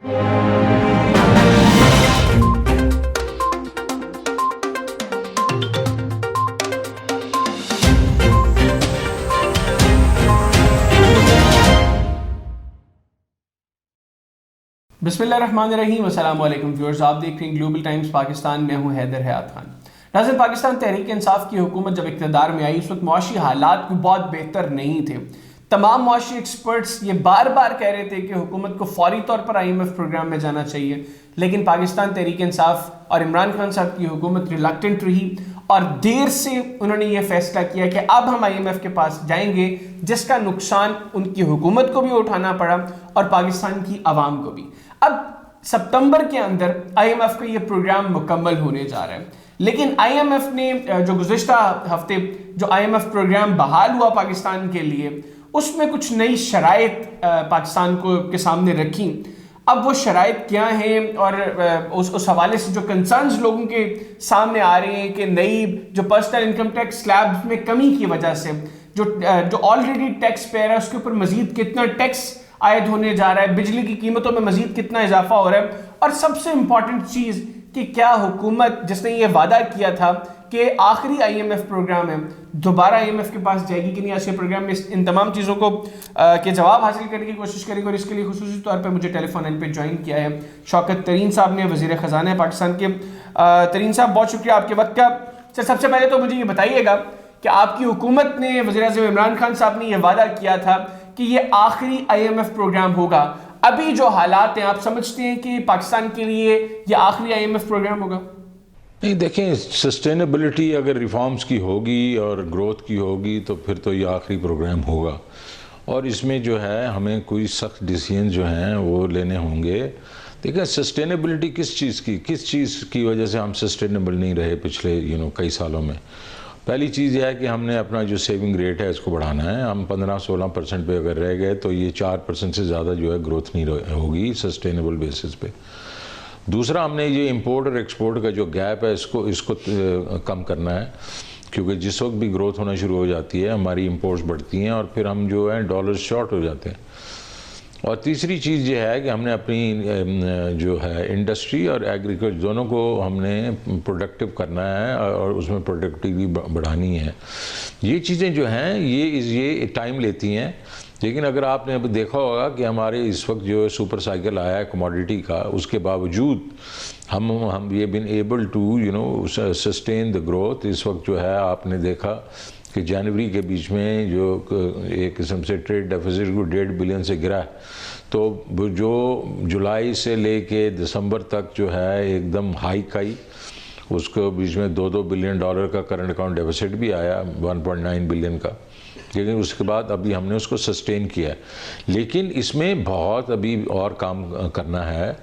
बिस्मिल्लाहिर्रहमानिर्रहीम, अस्सलाम वालेकुम व्यूअर्स। आप देख रहे हैं ग्लोबल टाइम्स पाकिस्तान। मैं हूं हैदर हयात खान। नाज़रीन, पाकिस्तान तहरीक इंसाफ की हुकूमत जब इक़्तिदार में आई, उस वक्त मुआशी हालात बहुत बेहतर नहीं थे। तमाम मुआशी एक्सपर्ट्स ये बार बार कह रहे थे कि हुकूमत को फौरी तौर पर IMF प्रोग्राम में जाना चाहिए, लेकिन पाकिस्तान तहरीक इंसाफ और इमरान खान साहब की हुकूमत रिलक्टेंट रही और देर से उन्होंने ये फैसला किया कि अब हम IMF के पास जाएंगे, जिसका नुकसान उनकी हुकूमत को भी उठाना पड़ा और पाकिस्तान की आवाम को भी। अब सितंबर के अंदर IMF का ये प्रोग्राम मुकम्मल होने जा रहा है, लेकिन IMF ने जो गुज़िश्ता हफ्ते जो IMF प्रोग्राम बहाल हुआ पाकिस्तान के लिए, उसमें कुछ नई शराइत पाकिस्तान को के सामने रखी। अब वो शराइत क्या हैं और उस हवाले से जो कंसर्न्स लोगों के सामने आ रहे हैं कि नई जो पर्सनल इनकम टैक्स स्लैब में कमी की वजह से जो ऑलरेडी टैक्स पेयर है उसके ऊपर मजीद कितना टैक्स आयद होने जा रहा है, बिजली की कीमतों में मजीद कितना इजाफा हो रहा है, और सबसे इंपॉर्टेंट चीज़ कि क्या हुकूमत जिसने ये वादा किया था कि आखिरी IMF प्रोग्राम है, दोबारा IMF के पास जाएगी कि नहीं ऐसे प्रोग्राम में। इन तमाम चीज़ों को के जवाब हासिल करने की कोशिश करेंगे और इसके लिए खुसूसी तौर पर मुझे टेलीफोन लाइन पे ज्वाइन किया है शौकत तरीन साहब ने, वज़ीर ख़जाना है पाकिस्तान के। तरीन साहब, बहुत शुक्रिया आपके वक्त का। सर, सबसे पहले तो मुझे ये बताइएगा कि आपकी हुकूमत ने, वज़ीर-ए-आज़म इमरान खान साहब ने यह वादा किया था कि ये आखिरी IMF प्रोग्राम होगा। अभी जो हालात हैं, आप समझते हैं कि पाकिस्तान के लिए ये आखिरी IMF प्रोग्राम होगा? नहीं, देखें, सस्टेनेबिलिटी अगर रिफॉर्म्स की होगी और ग्रोथ की होगी तो फिर तो ये आखिरी प्रोग्राम होगा, और इसमें जो है हमें कोई सख्त डिसीजन जो हैं वो लेने होंगे। देखिए, सस्टेनेबिलिटी किस चीज़ की वजह से हम सस्टेनेबल नहीं रहे पिछले कई सालों में। पहली चीज़ यह है कि हमने अपना जो सेविंग रेट है इसको बढ़ाना है। हम 15-16% पे अगर रह गए तो ये 4% से ज़्यादा जो है ग्रोथ नहीं होगी सस्टेनेबल बेसिस पे। दूसरा, हमने ये इंपोर्ट और एक्सपोर्ट का जो गैप है इसको कम करना है, क्योंकि जिस वक्त भी ग्रोथ होना शुरू हो जाती है हमारी इंपोर्ट्स बढ़ती हैं और फिर हम जो है डॉलर्स शॉर्ट हो जाते हैं। और तीसरी चीज़ ये है कि हमने अपनी जो है इंडस्ट्री और एग्रीकल्चर दोनों को हमने प्रोडक्टिव करना है और उसमें प्रोडक्टिविटी बढ़ानी है। ये चीज़ें जो हैं ये टाइम लेती हैं, लेकिन अगर आपने अब देखा होगा कि हमारे इस वक्त जो सुपर साइकिल आया है कमोडिटी का, उसके बावजूद हम ये been able to sustain the growth. इस वक्त जो है आपने देखा कि जनवरी के बीच में जो एक किस्म से ट्रेड डेफिसिट को 1.5 बिलियन से गिरा है, तो जो जुलाई से लेके दिसंबर तक जो है एकदम हाइक आई, उसको बीच में $2 बिलियन का करंट अकाउंट डेफिसिट भी आया, 1.9 बिलियन का, लेकिन उसके बाद अभी हमने उसको सस्टेन किया है। लेकिन इसमें बहुत अभी और काम करना है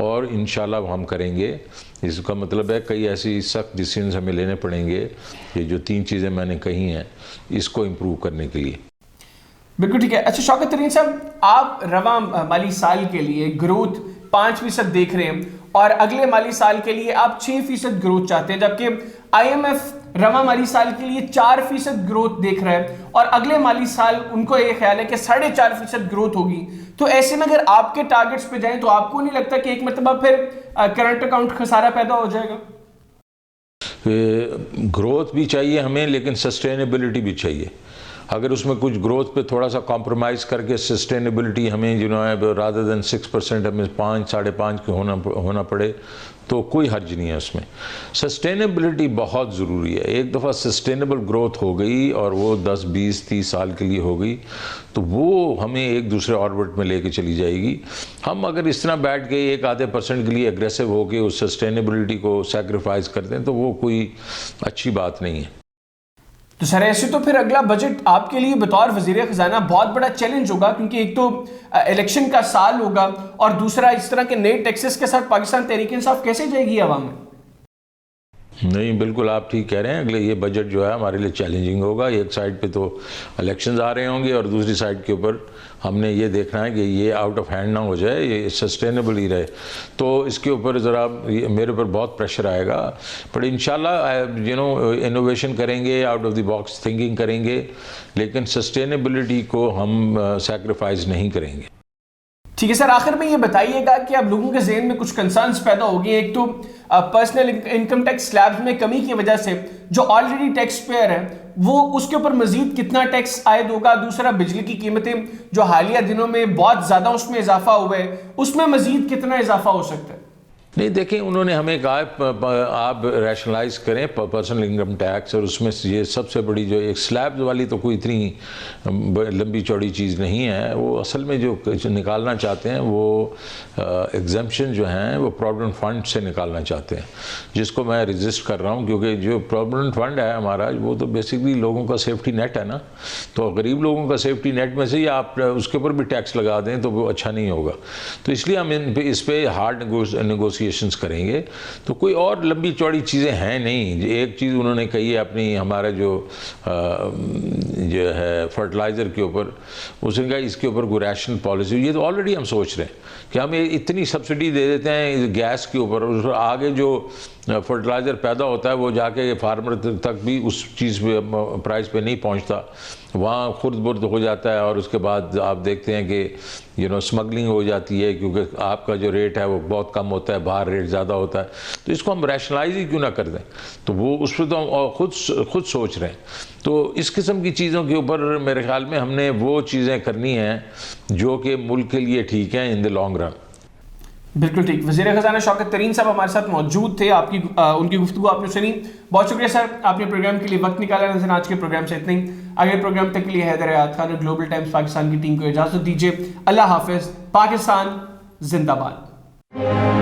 और इंशाल्लाह हम करेंगे। इसका मतलब है कई ऐसी सख्त डिसीजन हमें लेने पड़ेंगे, ये जो 3 चीज़ें मैंने कही हैं इसको इम्प्रूव करने के लिए। बिल्कुल ठीक है। अच्छा शौकत तरीन साहब, आप रवा माली साल के लिए ग्रोथ 5% देख रहे हैं और अगले माली साल के लिए आप 6% ग्रोथ चाहते हैं, जबकि IMF रवा माली साल के लिए 4% ग्रोथ देख रहा है और अगले माली साल उनको ये ख्याल है कि 4.5% ग्रोथ होगी। तो ऐसे में अगर आपके टारगेट्स पे जाएं तो आपको नहीं लगता कि एक मरतबा फिर करंट अकाउंट खसारा पैदा हो जाएगा? ग्रोथ भी चाहिए हमें, लेकिन सस्टेनेबिलिटी भी चाहिए। अगर उसमें कुछ ग्रोथ पे थोड़ा सा कॉम्प्रोमाइज़ करके सस्टेनेबिलिटी हमें रादर देन 6% हमें 5-5.5 के होना पड़े तो कोई हर्ज नहीं है उसमें। सस्टेनेबिलिटी बहुत ज़रूरी है। एक दफ़ा सस्टेनेबल ग्रोथ हो गई और वो 10, 20, 30 साल के लिए हो गई तो वो हमें एक दूसरे ऑर्बिट में लेके चली जाएगी। हम अगर इस तरह बैठ के 1-आधे% के लिए एग्रेसिव होकर उस सस्टेनेबिलिटी को सेक्रीफाइस करते हैं तो वो कोई अच्छी बात नहीं है। तो सर, ऐसे तो फिर अगला बजट आपके लिए बतौर वज़ीर ख़जाना बहुत बड़ा चैलेंज होगा, क्योंकि एक तो इलेक्शन का साल होगा और दूसरा इस तरह के नए टैक्सेस के साथ पाकिस्तान तहरीक इंसाफ कैसे जाएगी आवाम में? नहीं, बिल्कुल आप ठीक कह रहे हैं। अगले ये बजट जो है हमारे लिए चैलेंजिंग होगा। एक साइड पे तो इलेक्शंस आ रहे होंगे और दूसरी साइड के ऊपर हमने ये देखना है कि ये आउट ऑफ हैंड ना हो जाए, ये सस्टेनेबल ही रहे। तो इसके ऊपर ज़रा मेरे ऊपर बहुत प्रेशर आएगा, बट इंशाल्लाह इनोवेशन करेंगे, out of the box thinking करेंगे, लेकिन सस्टेनेबिलिटी को हम सेक्रीफाइस नहीं करेंगे। ठीक है सर, आखिर में ये बताइएगा कि अब लोगों के जहन में कुछ कंसर्न्स पैदा हो गए। एक तो पर्सनल इनकम टैक्स स्लैब्स में कमी की वजह से जो ऑलरेडी टैक्स पेयर है वो उसके ऊपर मजीद कितना टैक्स आयद होगा। दूसरा, बिजली की कीमतें जो हालिया दिनों में बहुत ज्यादा उसमें इजाफा हुआ है, उसमें मजीद कितना इजाफा हो सकता है? नहीं, देखें, उन्होंने हमें कहा आप रैशनलाइज करें पर्सनल इनकम टैक्स, और उसमें ये सबसे बड़ी जो एक स्लैब वाली तो कोई इतनी लंबी चौड़ी चीज़ नहीं है। वो असल में जो निकालना चाहते हैं वो एग्जम्पशन जो हैं वो प्रोविडेंट फंड से निकालना चाहते हैं, जिसको मैं रजिस्ट कर रहा हूँ, क्योंकि जो प्रोविडेंट फंड है हमारा वो तो बेसिकली लोगों का सेफ्टी नेट है ना। तो गरीब लोगों का सेफ्टी नेट में से ही आप उसके ऊपर भी टैक्स लगा दें तो वो अच्छा नहीं होगा। तो इसलिए हम इस पर हार्ड नेगोशिएशंस करेंगे। तो कोई और लंबी चौड़ी चीज़ें हैं नहीं। एक चीज़ उन्होंने कही है अपनी हमारा जो है फर्टिलाइज़र के ऊपर, उसने कहा इसके ऊपर कोई रैशन पॉलिसी। ये तो ऑलरेडी हम सोच रहे हैं कि हम इतनी सब्सिडी दे देते हैं गैस के ऊपर, उस आगे जो फर्टिलाइज़र पैदा होता है वो जाके फार्मर तक भी उस चीज़ पे प्राइस पे नहीं पहुंचता, वहाँ खुर्द बुर्द हो जाता है। और उसके बाद आप देखते हैं कि स्मगलिंग हो जाती है, क्योंकि आपका जो रेट है वो बहुत कम होता है, बाहर रेट ज़्यादा होता है। तो इसको हम रैशनलाइज ही क्यों ना कर दें। तो वो उस पर तो हम खुद सोच रहे हैं। तो इस किस्म की चीज़ों के ऊपर मेरे ख्याल में हमने वो चीज़ें करनी हैं जो कि मुल्क के लिए ठीक हैं इन द लॉन्ग रन। बिल्कुल ठीक। वज़ीर ख़ज़ाना शौकत तरीन साहब हमारे साथ मौजूद थे। उनकी गुफ्तगू आपने सुनी, बहुत शुक्रिया सर, आपने प्रोग्राम के लिए वक्त निकाला। नज़र आज के प्रोग्राम से इतनी। अगले प्रोग्राम तक के लिए हैदर हयात खान और ग्लोबल टाइम्स पाकिस्तान की टीम को इजाज़त दीजिए। अल्लाह हाफिज़। पाकिस्तान जिंदाबाद।